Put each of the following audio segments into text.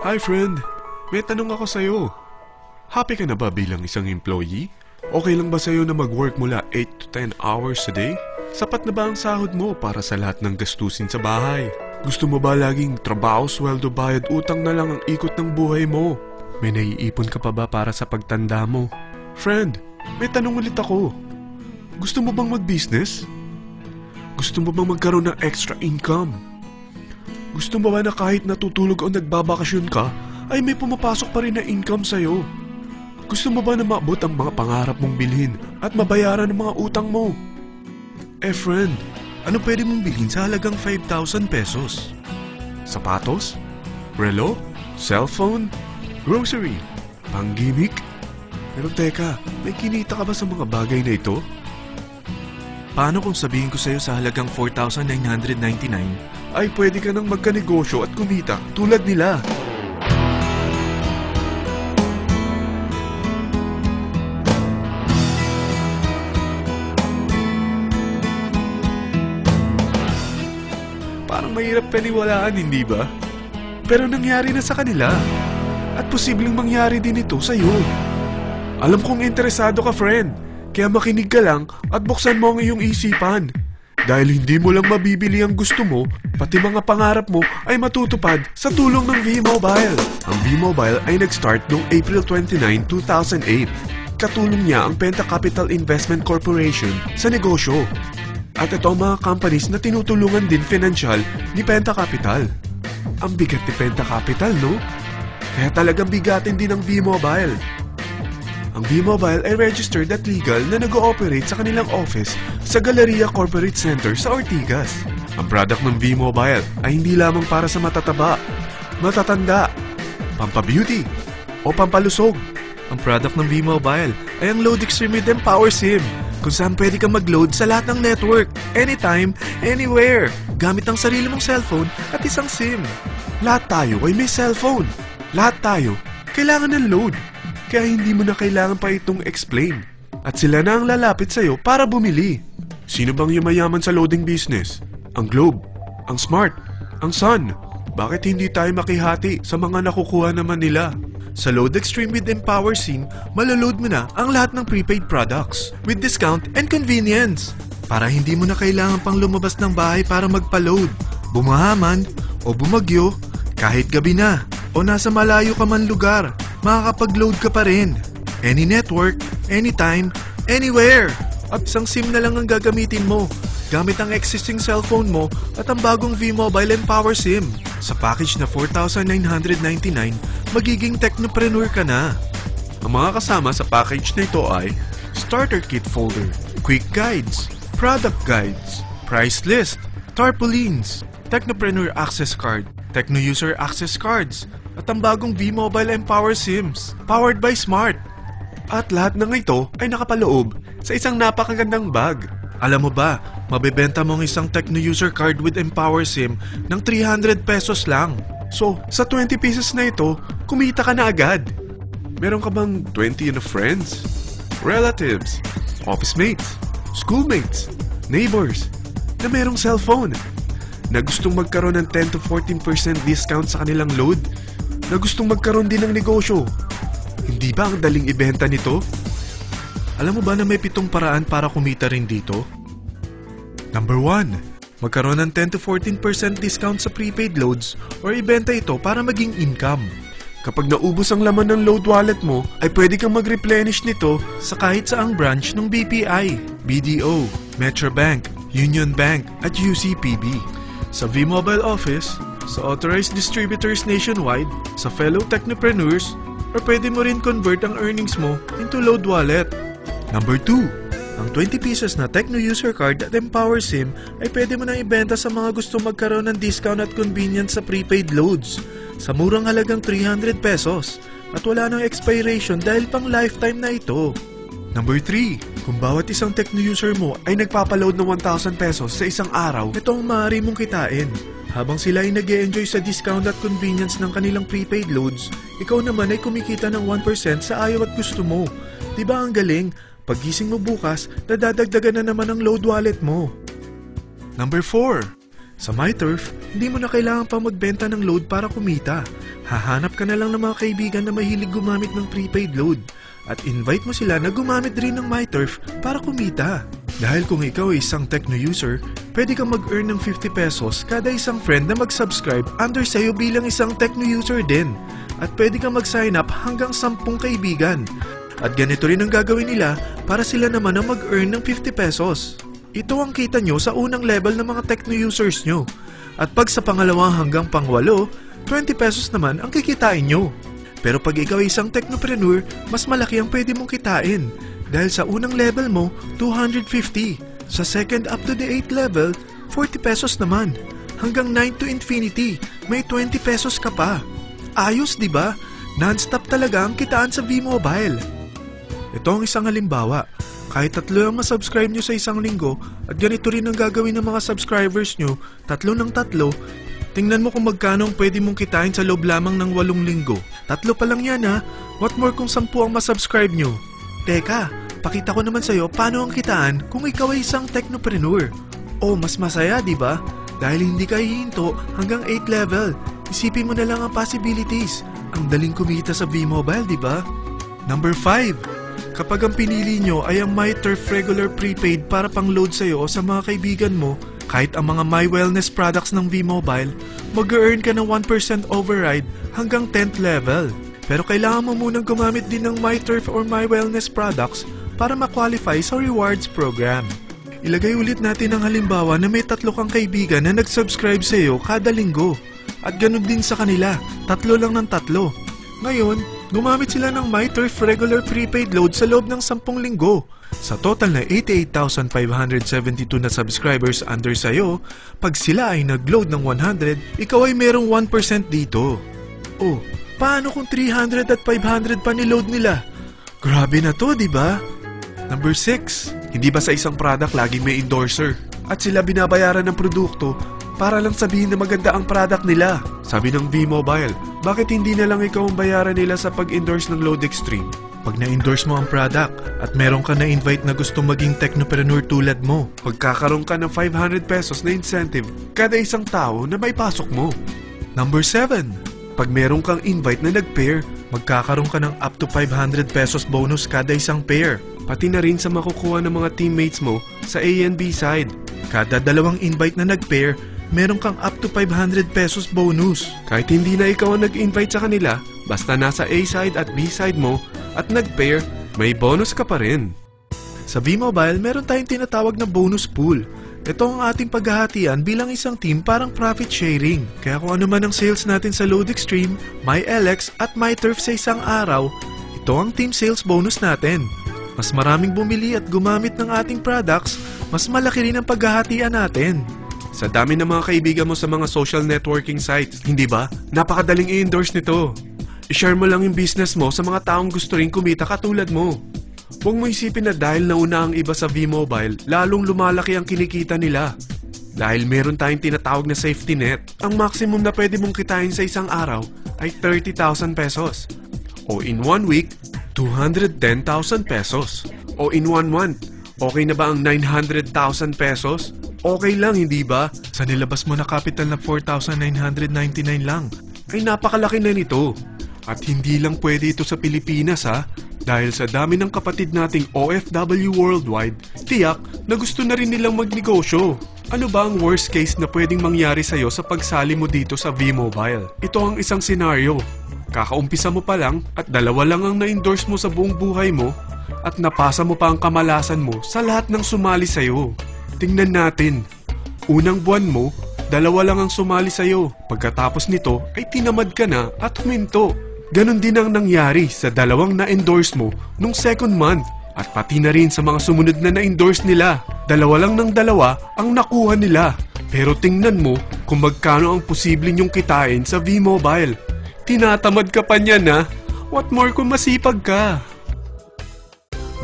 Hi friend, may tanong ako sa'yo. Happy ka na ba bilang isang employee? Okay lang ba sa'yo na mag-work mula 8 to 10 hours a day? Sapat na ba ang sahod mo para sa lahat ng gastusin sa bahay? Gusto mo ba laging trabaho, sweldo, bayad, utang na lang ang ikot ng buhay mo? May naiipon ka pa ba para sa pagtanda mo? Friend, may tanong ulit ako. Gusto mo bang mag-business? Gusto mo bang magkaroon ng extra income? Gusto mo ba na kahit natutulog o nagbabakasyon ka, ay may pumapasok pa rin na income sa'yo? Gusto mo ba na maabot ang mga pangarap mong bilhin at mabayaran ang mga utang mo? Eh friend, ano pwede mong bilhin sa halagang 5,000 pesos? Sapatos? Relo? Cellphone? Grocery? Pang-gimmick? Pero teka, may kinita ka ba sa mga bagay na ito? Paano kung sabihin ko sa'yo sa halagang 4,999 ay pwede ka nang magkanegosyo at kumita tulad nila? Parang mahirap paniwalaan, hindi ba? Pero nangyari na sa kanila. At posibleng mangyari din ito sa'yo. Alam kong interesado ka, friend. Kaya makinig ka lang at buksan mo ang iyong isipan. Dahil hindi mo lang mabibili ang gusto mo, pati mga pangarap mo ay matutupad sa tulong ng V-Mobile. Ang V-Mobile ay nag-start noong April 29, 2008. Katulong niya ang Penta Capital Investment Corporation sa negosyo. At ito ang mga companies na tinutulungan din financial ni Penta Capital. Ang bigat ni Penta Capital, no? Kaya talagang bigatin din ang V-Mobile. Ang V-Mobile ay registered at legal na nag-ooperate sa kanilang office sa Galleria Corporate Center sa Ortigas. Ang product ng V-Mobile ay hindi lamang para sa matataba, matatanda, pampabeauty, o pampalusog. Ang product ng V-Mobile ay ang Load Extreme with Empower SIM, kung saan pwede kang mag-load sa lahat ng network, anytime, anywhere, gamit ang sarili mong cellphone at isang SIM. Lahat tayo ay may cellphone. Lahat tayo kailangan ng load. Kaya hindi mo na kailangan pa itong explain. At sila na ang lalapit sa'yo para bumili. Sino bang yumayaman sa loading business? Ang Globe, ang Smart, ang Sun. Bakit hindi tayo makihati sa mga nakukuha naman nila? Sa Load Extreme with Empower SIM, malaload mo na ang lahat ng prepaid products with discount and convenience. Para hindi mo na kailangan pang lumabas ng bahay para magpa-load. Bumahaman o bumagyo, kahit gabi na o nasa malayo ka man lugar, makakapag-load ka pa rin. Any network, anytime, anywhere. At isang SIM na lang ang gagamitin mo, gamit ang existing cellphone mo at ang bagong V-Mobile Empower SIM. Sa package na 4,999, magiging technopreneur ka na. Ang mga kasama sa package na ito ay Starter Kit Folder, Quick Guides, Product Guides, Price List, Tarpaulins, Technopreneur Access Card, Techno User Access Cards, at ang bagong V-Mobile Empower SIMs, powered by Smart. At lahat ng ito ay nakapaloob sa isang napakagandang bag. Alam mo ba, mabebenta mo ang isang Techno User Card with Empower SIM ng 300 pesos lang. So, sa 20 pesos na ito, kumita ka na agad. Meron ka bang 20 na friends, relatives, office mates, schoolmates, neighbors, na merong cellphone, na gustong magkaroon ng 10 to 14% discount sa kanilang load, na gustong magkaroon din ng negosyo? Hindi ba ang daling ibenta nito? Alam mo ba na may 7 paraan para kumita rin dito? Number 1. Magkaroon ng 10 to 14% discount sa prepaid loads or ibenta ito para maging income. Kapag naubos ang laman ng load wallet mo, ay pwede kang mag-replenish nito sa kahit saang branch ng BPI, BDO, Metrobank, Union Bank at UCPB. Sa V-Mobile Office, sa authorized distributors nationwide, sa fellow technopreneurs, or pwede mo rin convert ang earnings mo into load wallet. Number 2. Ang 20 pesos na Techno User Card at Empower SIM ay pwede mo nang ibenta sa mga gusto magkaroon ng discount at convenience sa prepaid loads sa murang halagang 300 pesos at wala nang expiration dahil pang lifetime na ito. Number 3. Kung bawat isang Techno user mo ay nagpapaload ng 1,000 pesos sa isang araw, ito ang maaari mong kitain. Habang sila ay nag-e-enjoy sa discount at convenience ng kanilang prepaid loads, ikaw naman ay kumikita ng 1% sa ayaw at gusto mo. Diba ang galing? Paggising mo bukas, nadadagdagan na naman ang load wallet mo. Number 4. Sa MyTurf, hindi mo na kailangan pa magbenta ng load para kumita. Hahanap ka na lang ng mga kaibigan na mahilig gumamit ng prepaid load at invite mo sila na gumamit rin ng MyTurf para kumita. Dahil kung ikaw ay isang Tecno user, pwede kang mag-earn ng 50 pesos kada isang friend na mag-subscribe under sa'yo bilang isang Tecno user din. At pwede kang mag-sign up hanggang 10 kaibigan. At ganito rin ang gagawin nila para sila naman ang mag-earn ng 50 pesos. Ito ang kita nyo sa unang level ng mga Tecno users nyo. At pag sa pangalawa hanggang pang-8, 20 pesos naman ang kikitain nyo. Pero pag ikaw ay isang technopreneur, mas malaki ang pwede mong kitain. Dahil sa unang level mo, 250. Sa second up to the 8th level, 40 pesos naman. Hanggang 9 to infinity, may 20 pesos ka pa. Ayos, di ba? Non-stop talaga ang kitaan sa V-Mobile. Ito ang isang halimbawa. Kahit 3 ang masubscribe nyo sa isang linggo at ganito rin ang gagawin ng mga subscribers nyo, 3 ng 3, tingnan mo kung magkano ang pwede mong kitain sa loob lamang ng 8 linggo. 3 pa lang yan ha. What more kung 10 ang masubscribe nyo? Teka, pakita ko naman sa'yo paano ang kitaan kung ikaw ay isang technopreneur. Oh, mas masaya, di ba? Dahil hindi ka hihinto hanggang 8 level. Isipin mo na lang ang possibilities. Ang daling kumita sa V-Mobile, di ba? Number 5. Kapag ang pinili nyo ay ang MyTurf Regular Prepaid para pang-load sa'yo o sa mga kaibigan mo, kahit ang mga My Wellness products ng V-Mobile, mag-earn ka ng 1% override hanggang 10th level. Pero kailangan mo munang gumamit din ng MyTurf or My Wellness products para ma-qualify sa rewards program. Ilagay ulit natin ang halimbawa na may 3 kang kaibigan na nag-subscribe sa iyo kada linggo. At ganun din sa kanila, 3 lang ng 3. Ngayon, gumamit sila ng MyTurf Regular Prepaid Load sa loob ng 10 linggo. Sa total na 88,572 na subscribers under sa'yo, pag sila ay nag-load ng 100, ikaw ay merong 1% dito. Oh, paano kung 300 at 500 pa niload nila? Grabe na to, di ba? Number 6. Hindi ba sa isang product laging may endorser? At sila binabayaran ng produkto para lang sabihin na maganda ang product nila. Sabi ng V-Mobile, bakit hindi na lang ikaw ang bayaran nila sa pag-endorse ng Load Extreme? Pag na-endorse mo ang product at meron ka na-invite na gustong maging technopreneur tulad mo, magkakaroon ka ng 500 pesos na incentive kada isang tao na may pasok mo. Number 7. Pag meron kang invite na nag-pair, magkakaroon ka ng up to 500 pesos bonus kada isang pair. Pati na rin sa makukuha ng mga teammates mo sa A and B side. Kada 2 invite na nag-pair, meron kang up to 500 pesos bonus. Kahit hindi na ikaw ang nag-invite sa kanila, basta nasa A side at B side mo at nag-pair, may bonus ka pa rin. Sa V-Mobile, meron tayong tinatawag na bonus pool. Ito ang ating paghahatian bilang isang team parang profit sharing. Kaya kung ano man ang sales natin sa Load Extreme, MyLX at MyTurf sa isang araw, ito ang team sales bonus natin. Mas maraming bumili at gumamit ng ating products, mas malaki rin ang paghahatian natin. Sa dami ng mga kaibigan mo sa mga social networking sites, hindi ba? Napakadaling i-endorse nito. I-share mo lang yung business mo sa mga taong gusto rin kumita katulad mo. Huwag mo isipin na dahil nauna ang iba sa V-Mobile, lalong lumalaki ang kinikita nila. Dahil meron tayong tinatawag na safety net, ang maximum na pwede mong kitain sa isang araw ay 30,000 pesos. O in 1 week, 210,000 pesos. O in 1 month, okay na ba ang 900,000 pesos? Okay lang, hindi ba? Sa nilabas mo na capital na 4,999 lang, ay napakalaki na nito. At hindi lang pwede ito sa Pilipinas ha, dahil sa dami ng kapatid nating OFW worldwide, tiyak na gusto na rin nilang magnegosyo. Ano ba ang worst case na pwedeng mangyari sa'yo sa pagsali mo dito sa V-Mobile? Ito ang isang senaryo. Kakaumpisa mo pa lang at 2 lang ang na-endorse mo sa buong buhay mo at napasa mo pa ang kamalasan mo sa lahat ng sumali sa'yo. Tingnan natin. Unang buwan mo, 2 lang ang sumali sa'yo. Pagkatapos nito ay tinamad ka na at huminto. Ganon din ang nangyari sa 2 na-endorse mo nung second month at pati na rin sa mga sumunod na na-endorse nila. 2 lang ng 2 ang nakuha nila. Pero tingnan mo kung magkano ang posible nyong kitain sa V-Mobile. Tinatamad ka pa niyan ha? What more kung masipag ka?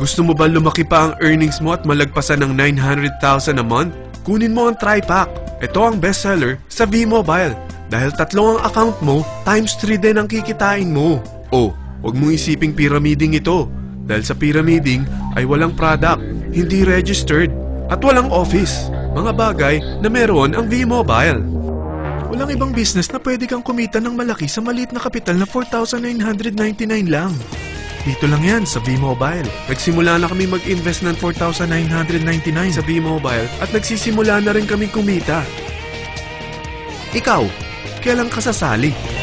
Gusto mo ba lumaki pa ang earnings mo at malagpasan ng 900,000 a month? Kunin mo ang TriPack. Ito ang bestseller sa V-Mobile. Dahil 3 ang account mo, times 3 din ang kikitain mo. O, huwag mong isiping pyramiding ito. Dahil sa pyramiding ay walang product, hindi registered, at walang office. Mga bagay na meron ang V-Mobile. Walang ibang business na pwede kang kumita ng malaki sa maliit na kapital na 4,999 lang. Dito lang yan sa V-Mobile. Nagsimula na kami mag-invest ng 4,999 sa V-Mobile at nagsisimula na rin kami kumita. Ikaw, kailan ka sasali?